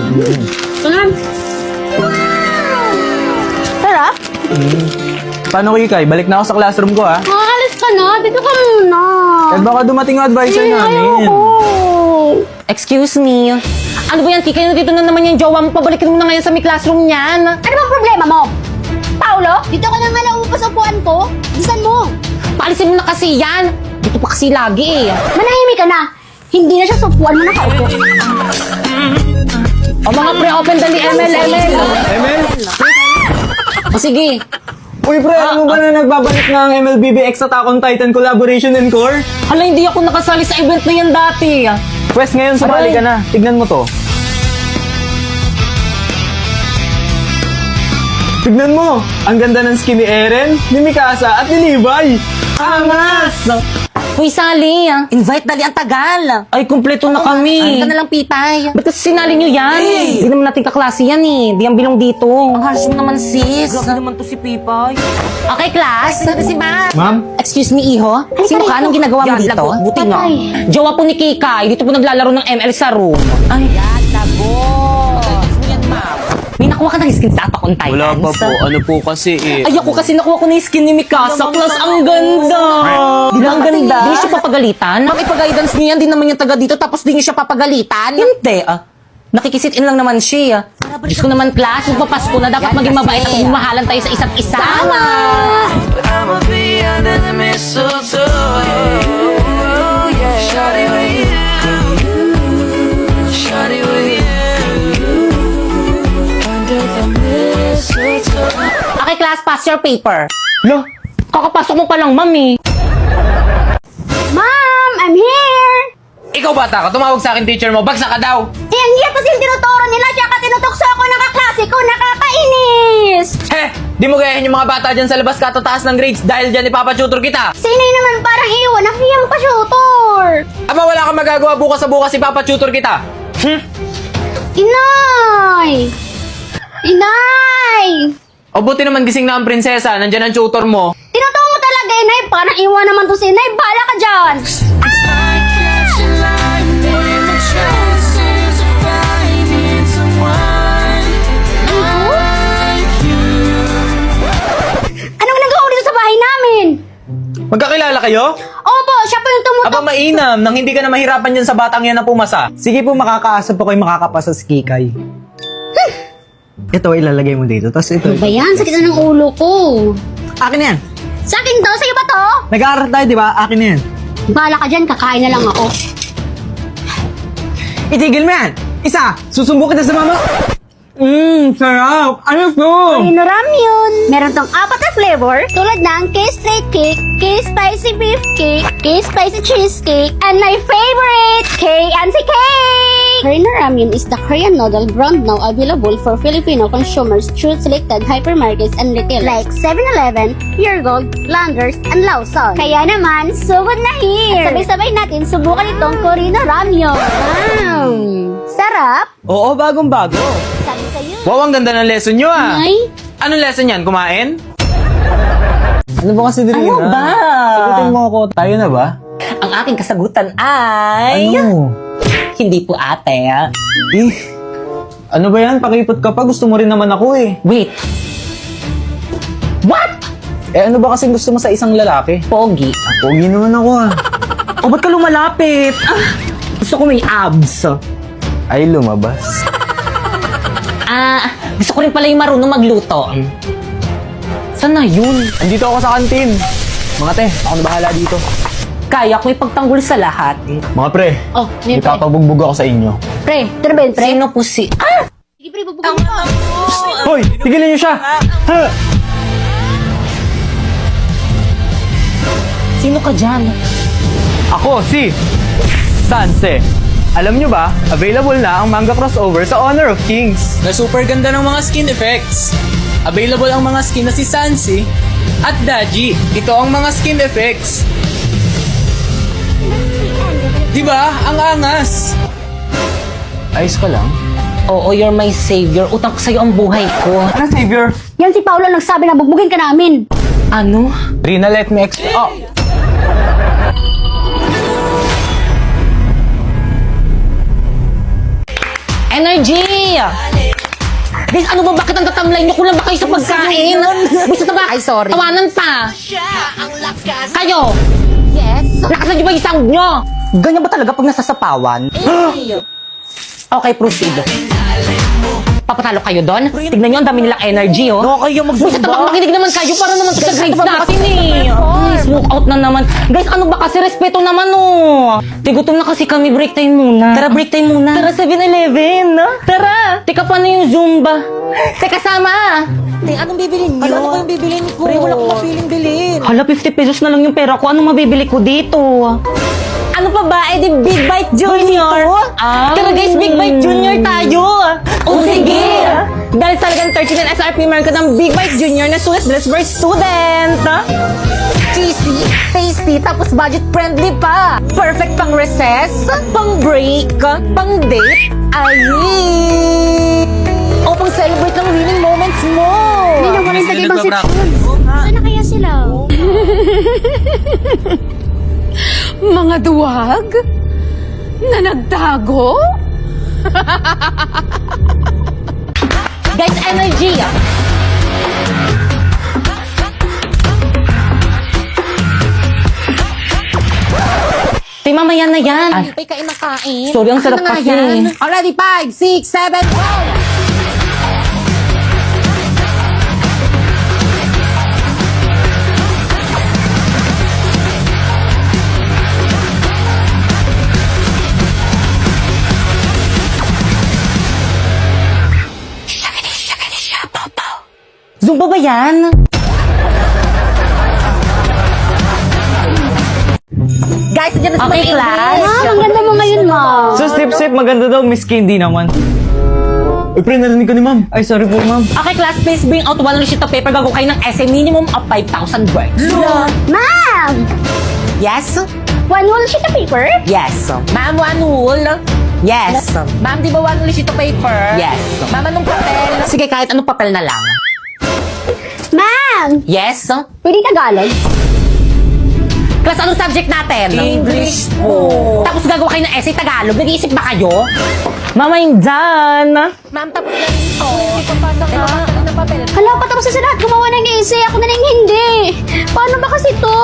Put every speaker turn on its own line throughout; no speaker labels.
Sarap. Sarap?
Paano Kikay? Balik na ako sa classroom ko, ha?
Makakalis ka na. Dito ka muna.
Eh baka dumating yung advisor namin.
Ayoko.
Excuse me. Ano ba yan, Kikay? Nandito na naman yung jowa mo. Pabalikin mo na ngayon sa may classroom niyan.
Ano bang problema mo? Paulo? Dito ka na nga naupo sa upuan ko. Bisan mo.
Paalisin mo na kasi yan. Dito pa kasi lagi eh.
Manahimik ka na. Hindi na siya sa upuan mo nakaupo.
O mga pre-open dali, ML.
ML?
O sige.
Uy, pre, ano ba na nagbabalik na ang MLBB X Attack on Titan Collaboration Encore?
Hala, hindi ako nakasali sa event na yan dati.
Pwes, ngayon sumali ka na. Tignan mo to. Tignan mo! Ang ganda ng skin ni Eren, ni Mikasa, at ni Levi! Angas!
Uy, Sally.
Invite dali ang tagal.
Ay, kumpleto na kami.
Ano ka na lang, Pipay?
Ba't kasi sinali nyo yan? Hindi naman natin kaklase yan eh. Di ang bilong dito.
Ang harsh mo naman, sis.
Grabe naman to si Pipay.
Okay, class. Ito si Ma'am.
Ma'am?
Excuse me, Iho? Sino ka? Anong ginagawa mo
Yan,
dito?
lagot.
Buti nga. Jowa po ni Kikay. Dito po naglalaro ng ML sa room. Ay,
Yan, lagot. Mo yan, Ma'am.
may nakuha ka ng skin sa Attack on Titans.
Wala pa po. Ano po kasi eh.
Ay, ako kasi nakuha ko na yung skin ni Mikasa. Plus, ang ganda. Di ba ang ganda? Di siya papagalitan?
Ma'am, ipag-guidance niya yan. Di naman yung taga dito. Tapos di niyo siya papagalitan.
Hindi. Nakikisit in lang naman siya. Diyos ko naman, class. Magpapasko na. Dapat maging mabait at magmahalan tayo sa isa't isa. Tama!
I'ma be under the mistletoe. Shawty with you. Shawty with you. Under the mistletoe.
Okay, class, pass your paper.
Lo,
Kakapasok mo pa lang, mami.
Ma'am, I'm here.
ikaw bata ka, tumawag sa akin teacher mo, bagsak ka daw!
Eh, ang hirap kasi yung tinuturo nila. Tsaka tinutokso ako ng kaklase ko. Nakakainis.
Heh! Di mo gayahin yung mga bata dyan sa labas katataas ng grades dahil dyan ipapatutor kita!
Sinay naman parang iwan. Nakiya mo pa shooter.
Aba wala kang magagawa bukas sa bukas ipapatutor kita!
Inay! Inay!
O buti naman gising na ang prinsesa, nandyan ang tutor mo.
Tinuturo mo talaga, Inay. Parang iwan naman to si Inay. Bahala ka dyan.
Catching lightning, the chances of finding someone like you.
Anong nagawa dito sa bahay namin?
Magkakilala kayo?
Opo, siya po yung tumutok.
Aba mainam, nang hindi ka na mahirapan dyan sa batang yan na pumasa. Sige po, makakaasa po kayo makakapasa sa Kikay. Ito, ilalagay mo dito. Tapos ito.
Ano ba yan? Sakit na ng ulo ko.
Akin na yan.
Sa akin to? Sa'yo ba to?
Nag-aaral tayo, di ba? Akin na yan.
Bahala ka dyan. Kakain na lang ako.
Itigil mo yan! Isa! Susumbong kita sa mama! Sarap! Ano to?
Ramyun. Meron tong apat na flavor tulad ng K-Straight Cake, K-Spicy Beef Cake, K-Spicy Cheesecake, and my favorite, K-Anti-Cake! Korean Ramyun is the Korean noodle brand now available for Filipino consumers through selected hypermarkets and retailers like 7-Eleven, Pure Gold, Landers, and Lawson. Kaya naman, sugod na here! At sabay-sabay natin subukan itong Korean Ramyun. Wow! Sarap!
Oo, bagong-bago.
Sabi sa'yo.
Wow, ang ganda ng lesson nyo ah!
Ay,
Anong lesson yan? Kumain? Ano ba kasi din
Ano ba?
Sagutin mo ako. Tayo na ba?
Ang aking kasagutan ay...
Ano?
Hindi po ate.
Eh, ano ba yan? Pakipot ka pa. Gusto mo rin naman ako eh.
Wait. What?
Eh, ano ba kasi gusto mo sa isang lalaki?
Pogi.
Pogi naman ako ah.
O, ba't ka lumalapit? Gusto ko may abs.
Ay, lumabas.
Gusto ko rin pala yung marunong magluto. Saan na yun?
Andito ako sa kantin. Mga te, ako na bahala dito.
Kaya ko ipagtanggol sa lahat.
Mga pre,
oh, may pre.
ipapabugbog ako sa inyo.
Pre, ito na ba yun, pre?
Sino po si... Ah!
Sige, pre, bubukan mo.
Hoy, tigilan niyo siya! Ha!
Sino ka dyan?
Ako si Sanse. Alam nyo ba, available na ang manga crossover sa Honor of Kings.
Na super ganda ng mga skin effects. Available ang mga skin na si Sansi at Daji. Ito ang mga skin effects. Diba? Ang angas.
Ayos ka lang.
Oo, you're my savior. Utang ko sa'yo ang buhay ko.
Ano, Savior?
Yan si Paolo nagsabi na bugbugin ka namin.
Ano?
Rina, let me explain. Oh!
Energy! Guys, ano ba? Bakit ang tatamlay niyo? Kulang ba kayo sa pagkain? Gusto na ba?
Ay, sorry.
Tawanan pa. Kayo!
Yes?
Lakasan niyo ba yung sound niyo?
Ganyan ba talaga pag nasasapawan?
Okay, proceed. Papatalo kayo doon? Tignan niyo, ang dami nilang energy, oh.
No, kayo
Buset naman, makinig naman kayo para naman to sa grades natin, eh. Ay, smoke out na naman. Guys, ano ba kasi? Respeto naman, oh. Tigutom na kasi kami, break time muna.
Tara, break time muna.
Tara, 7-Eleven, no? Tara! Teka, paano yung Zumba? Teka, sama!
Te, anong bibilin niyo? Ano ba yung bibilin ko? Pre, wala akong mapiling bilhin.
Hala, 50 pesos na lang yung pera ko. Anong mabibili ko dito? Ano pa ba? Eh, di Big Bite Junior. Tara guys, Big Bite Junior tayo. O sige. Dahil talagang 39 SRP meron ka ng Big Bite Junior na sulit dress for student.
Cheesy, tasty, tapos budget-friendly pa. Perfect pang recess, pang break, pang date. Ay! O pang celebrate ng winning moments mo.
Hindi na walang
Sino
tagay bang
nagpa-practice?
section. Saan na kaya sila?
Mga duwag? Na nagtago?
Guys, energy. Tay, mamaya na yan.
Ay, kain na kain.
Sorry, ang sarap
Ano nga
kasi.
yan? Already, 5, 6, 7, go!
Zumba ba yan?
Guys, dyan na
Okay, class.
Ah, ang ganda mo ngayon, ma.
So, sip, maganda daw, Miss Candy naman. Uy, pre, narinig ka ni ma'am. Ay, sorry po, ma'am.
Okay, class, please bring out one sheet of paper. Gagawa kayo ng essay minimum of 5,000 words.
Ma'am!
Yes?
One whole sheet of paper?
Yes. Ma'am, one wool. Yes. Ma'am, di ba one wool sheet of paper?
Yes.
Ma'am, anong papel?
Sige, kahit anong papel na lang.
Ma'am!
Yes?
Pwede Tagalog?
Class, anong subject natin?
English po.
Tapos gagawa kayo ng essay Tagalog. Nag-iisip ba kayo? Mama, yung dyan.
Ma'am, tapos na rin po. Ipapasa ka. Ipapasa rin ng papel.
Hala, patapos na sa lahat. Gumawa ng essay. Ako na lang hindi. Paano ba kasi to?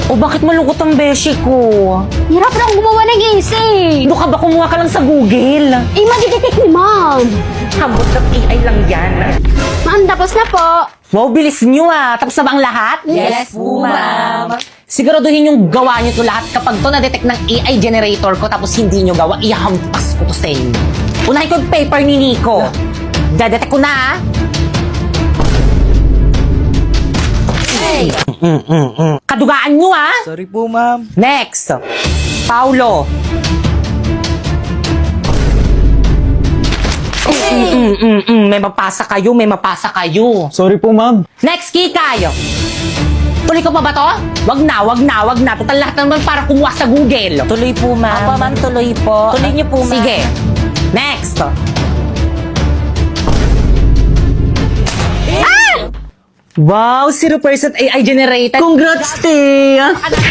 O bakit malungkot ang beshi ko?
Hirap na akong gumawa ng essay.
Ano ka ba? Kumuha ka lang sa Google.
Eh, madidetect ni ma'am.
Hamot ng AI lang yan.
Ma'am, tapos na po.
Wow, bilis nyo ah. Tapos na ba ang lahat?
Yes po, ma'am.
Siguraduhin yung gawa nyo to lahat. Kapag to na-detect ng AI generator ko tapos hindi nyo gawa, ihampas ko to sa inyo. Unahin ko yung paper ni Nico. Dadetect ko na ah. Hey! Kadugaan nyo ah.
Sorry po, ma'am.
Next. Paulo. May mapasa kayo, may mapasa kayo.
Sorry po, ma'am.
Next, Kikayo. Tuloy ko pa ba to? Wag na, wag na, wag na. Total lahat naman para kumuha sa Google.
Tuloy po, ma'am. Opo, ma'am, tuloy po. Tuloy niyo po, ma'am.
Sige. Next. Wow, 0% AI generated. Congrats, te!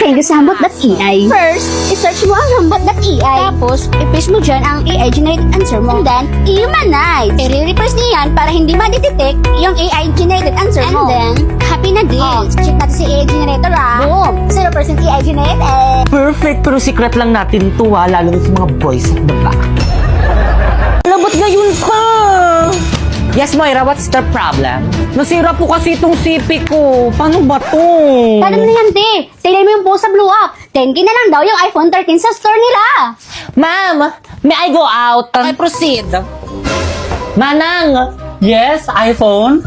Thank you sa hambot.ai. First, i-search mo ang hambot.ai. Tapos, i-paste mo dyan ang AI-generated answer mo. And then, i-humanize. I-reverse niyan para hindi ma-detect yung AI-generated answer mo. And then, happy na din. Check natin si AI generator Boom! 0% AI generated.
Perfect, pero secret lang natin to ha, lalo na sa mga boys at baba. Labot ngayon pa! Yes, Moira, what's the problem? Nasira po kasi itong CP ko. Paano ba to?
Paano na yan, te? Tignan mo yung post sa Blue Up. 10K na lang daw yung iPhone 13 sa store nila.
Ma'am, may I go out?
Okay, proceed.
Manang!
Yes, iPhone?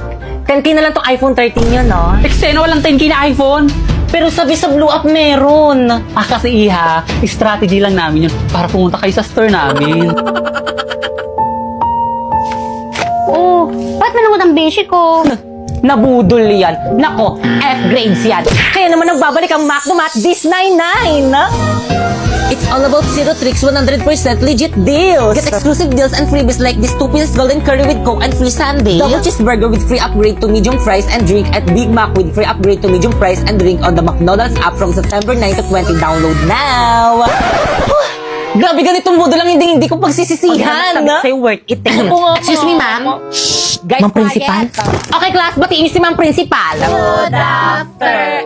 10K na lang tong iPhone 13 yun, no?
Eksena, walang 10K na iPhone.
Pero sabi sa Blue Up meron.
Ah, kasi iha, strategy lang namin yun para pumunta kayo sa store namin.
Oh, ba't malungkot ang beshi ko?
Nabudol yan. Nako, F-grades yan. Kaya naman nagbabalik ang Macdomat this 99.
It's all about zero tricks, 100% legit deals. Get exclusive deals and freebies like this 2-piece golden curry with Coke and free sundae. Double cheeseburger with free upgrade to medium fries and drink at Big Mac with free upgrade to medium fries and drink on the McDonald's app from September 9 to 20. Download now! Grabe, ganitong modo lang hindi ko pagsisisihan.
Sabi ko sa'yo, worth it.
Excuse me, ma'am.
Guys,
Ma'am Principal? Okay, class, batiin niyo si Ma'am Principal.
Good after.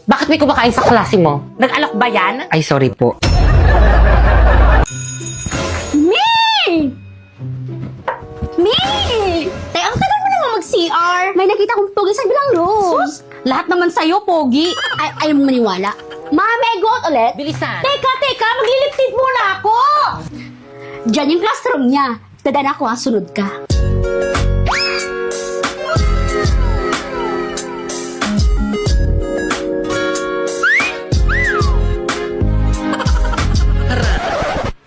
Bakit may kumakain sa klase mo?
Nag-alok ba yan?
Ay, sorry po.
Me! Tay, ang tagal mo naman mag-CR. May nakita kong pogi sa bilang room.
Sus, lahat naman sa'yo, pogi.
Ay, ayaw mo maniwala. May go out ulit?
Bilisan.
Teka, magliliptid muna ako! Diyan yung classroom niya. Tadaan ako sunod ka.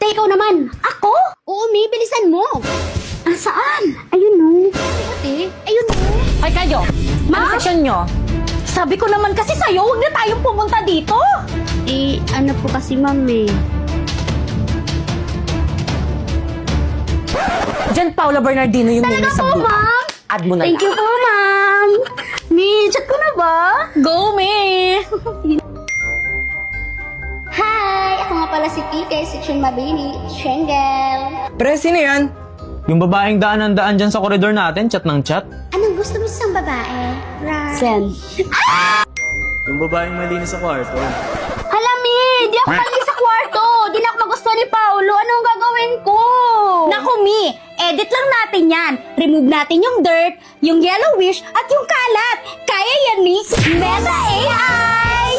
Ikaw naman. Ako? Oo, May, bilisan mo. Saan? Ayun no. Ayun no.
Ay kayo, ano section nyo? Sabi ko naman kasi sa'yo, huwag na tayong pumunta dito.
Ano po kasi, ma'am
Diyan, Paula Bernardino yung name niya sa blue.
ma'am?
Add mo na
Thank you
lang.
po, ma'am. May, chat ko na ba?
Go, me!
Hi! Ako nga pala si PK, section Mabini, Shengel.
Pre, sino yan? Yung babaeng daan-daan dyan sa koridor natin, chat ng chat.
Anong gusto mo sa isang babae? Send.
Yung babaeng malinis sa kwarto.
Halami! Di ako mali sa kwarto! Di na ako magusto ni Paolo. Anong gagawin ko?
Naku, Mi, edit lang natin yan. Remove natin yung dirt, yung yellowish, at yung kalat. Kaya yan, Mi. Meta AI!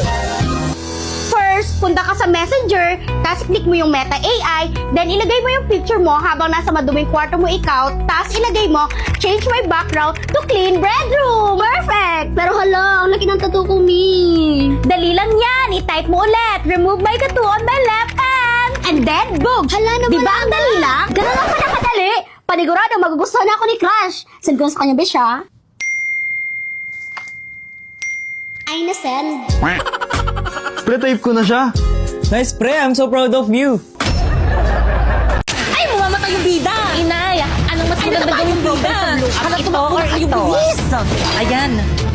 First, punta ka sa Messenger, tapos click mo yung Meta AI, then ilagay mo yung picture mo habang nasa maduming kwarto mo ikaw, tapos ilagay mo, change my background to clean bedroom. Perfect!
Pero hala, ang laki ng tattoo ko, Mi.
Dali lang yan. I-type mo ulit. Remove my tattoo on my left hand. And then, boom!
Hala naman.
Di ba ang dali lang?
Ganun lang pala kadali. Panigurado, magugustuhan na ako ni Crush. Send ko na sa kanya, Besha. Ay, na-send.
Pre, type ko na siya. Nice, pre. I'm so proud of you.
Ay, mamamatay yung bida! Inay, anong mas maganda gawin bida? Ano ito or ito? Ayan.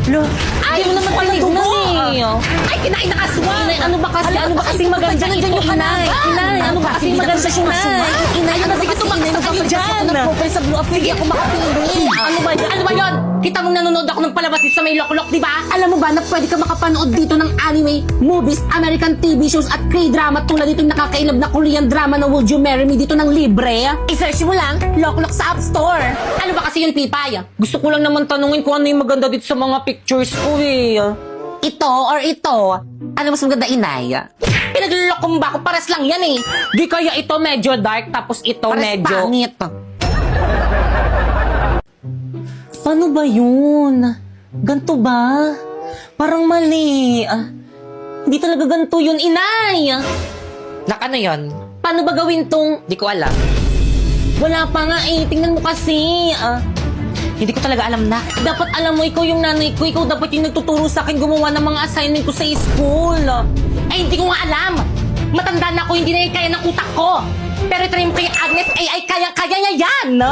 Lo, ay, mo naman pala ito Ay, kinain na aswang! Inay, ano ba kasi maganda ito, inay? Inay, ano ba kasi maganda ito, inay? Inay, ano ba kasi maganda kayo dyan? Sa blue up, sige ako makapili. Ano ba yun? Ano ba yun? Kita mong nanonood ako ng palabas sa may loklok, di ba? Alam mo ba na pwede ka makapanood dito ng anime, movies, American TV shows at K-drama tulad dito yung nakakailab na Korean drama na Would You Marry Me dito ng libre? I-search mo lang, loklok sa App Store. Ano ba kasi yun, Pipay? Gusto ko lang naman tanungin kung ano yung maganda dito sa mga pictures ko eh. Ito or ito? Ano mas maganda, inay? Pinaglulokong ba ako? Pares lang yan eh. Di kaya ito medyo dark tapos ito pares medyo... pangit. Paano ba yun? Ganto ba? Parang mali. Hindi talaga ganto yun, inay. Ano yun? Paano ba gawin tong... Di ko alam. Wala pa nga eh. Tingnan mo kasi. Hindi ko talaga alam na. Dapat alam mo, ikaw yung nanay ko. Ikaw dapat yung nagtuturo sa akin gumawa ng mga assignment ko sa school. Ay, hindi ko nga alam. Matanda na ako, hindi na kaya ng utak ko. Pero ito yung kay Agnes AI, kaya niya yan.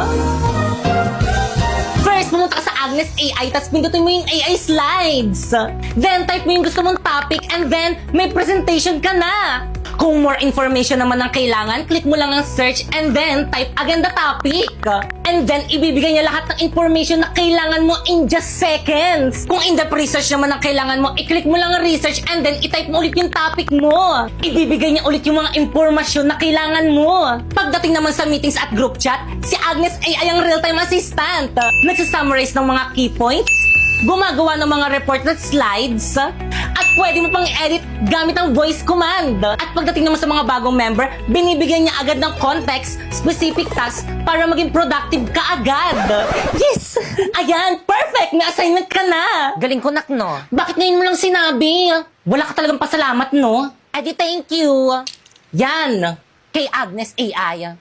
First, pumunta ka sa Agnes AI, tapos pindutin mo yung AI slides. Then, type mo yung gusto mong topic, and then, may presentation ka na. Kung more information naman ang kailangan, click mo lang ang search, and then, type agenda topic. And then, ibibigay niya lahat ng information na kailangan mo in just seconds. Kung in-depth research naman ang kailangan mo, i-click mo lang ang research, and then, i-type mo ulit yung topic mo. Ibibigay niya ulit yung mga impormasyon na kailangan mo. Pagdating naman sa meetings at group chat, si Agnes AI ang real-time assistant. Nagsasummarize ng mga key points, gumagawa ng mga report at slides, at pwede mo pang edit gamit ang voice command. At pagdating naman sa mga bagong member, binibigyan niya agad ng context, specific tasks para maging productive ka agad. Yes! Ayan, perfect! May assignment ka na! Galing ko, nak, no? Bakit ngayon mo lang sinabi? Wala ka talagang pasalamat, no? Edi, thank you. Yan, kay Agnes AI.